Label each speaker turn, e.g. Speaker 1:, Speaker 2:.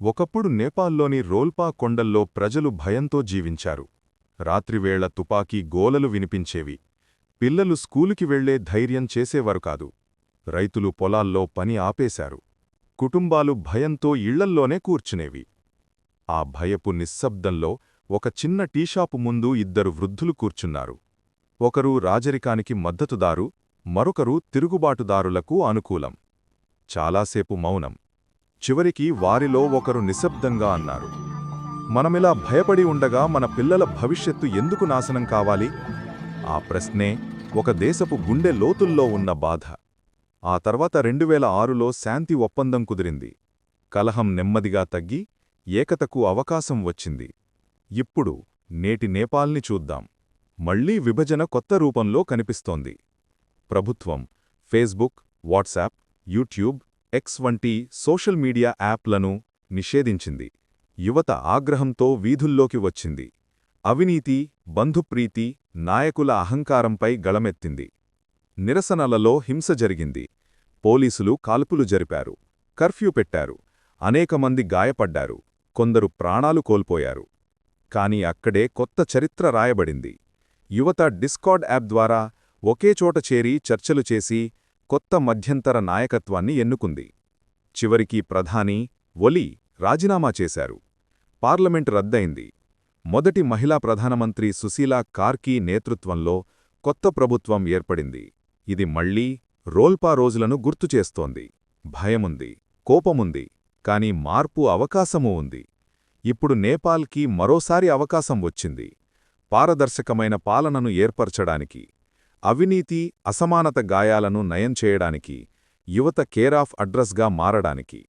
Speaker 1: ఒకప్పుడు నేపాల్లోని రోల్పా కొండల్లో ప్రజలు భయంతో జీవించారు. రాత్రివేళ తుపాకీ గోలలు వినిపించేవి. పిల్లలు స్కూలుకి వెళ్లే ధైర్యం చేసేవారు కాదు. రైతులు పొలాల్లో పని ఆపేశారు. కుటుంబాలు భయంతో ఇళ్లల్లోనే కూర్చునేవి. ఆ భయపు నిశ్శబ్దంలో ఒక చిన్న టీషాపు ముందు ఇద్దరు వృద్ధులు కూర్చున్నారు. ఒకరు రాజరికానికి మద్దతుదారు, మరొకరు తిరుగుబాటుదారులకు అనుకూలం. చాలాసేపు మౌనం. చివరికి వారిలో ఒకరు నిశ్శబ్దంగా అన్నారు, మనమిలా భయపడి ఉండగా మన పిల్లల భవిష్యత్తు ఎందుకు నాశనం కావాలి? ఆ ప్రశ్నే ఒక దేశపు గుండె లోతుల్లో ఉన్న బాధ. ఆ తర్వాత 2006లో శాంతి ఒప్పందం కుదిరింది. కలహం నెమ్మదిగా తగ్గి ఏకతకు అవకాశం వచ్చింది. ఇప్పుడు నేటి నేపాల్ని చూద్దాం. మళ్లీ విభజన కొత్త రూపంలో కనిపిస్తోంది. ప్రభుత్వం ఫేస్బుక్, వాట్సాప్, యూట్యూబ్, ఎక్స్ వంటి సోషల్ మీడియా యాప్లను నిషేధించింది. యువత ఆగ్రహంతో వీధుల్లోకి వచ్చింది. అవినీతి, బంధుప్రీతి, నాయకుల అహంకారంపై గళమెత్తింది. నిరసనలలో హింస జరిగింది. పోలీసులు కాల్పులు జరిపారు, కర్ఫ్యూ పెట్టారు. అనేకమంది గాయపడ్డారు, కొందరు ప్రాణాలు కోల్పోయారు. కాని అక్కడే కొత్త చరిత్ర రాయబడింది. యువత డిస్కార్డ్ యాప్ ద్వారా ఒకేచోట చేరి చర్చలు చేసి కొత్త మధ్యంతర నాయకత్వాన్ని ఎన్నుకుంది. చివరికి ప్రధాని ఒలి రాజీనామా చేశారు. పార్లమెంటు రద్దయింది. మొదటి మహిళా ప్రధానమంత్రి సుశీలా కార్కీ నేతృత్వంలో కొత్త ప్రభుత్వం ఏర్పడింది. ఇది మళ్లీ రోల్పా రోజులను గుర్తుచేస్తోంది. భయముంది, కోపముంది, కాని మార్పు అవకాశమూ ఉంది. ఇప్పుడు నేపాల్కి మరోసారి అవకాశం వచ్చింది. పారదర్శకమైన పాలనను ఏర్పరచడానికి, అవినీతి, అసమానత గాయాలను నయం చేయడానికి, యువత కేర్ ఆఫ్ అడ్రస్గా మారడానికి.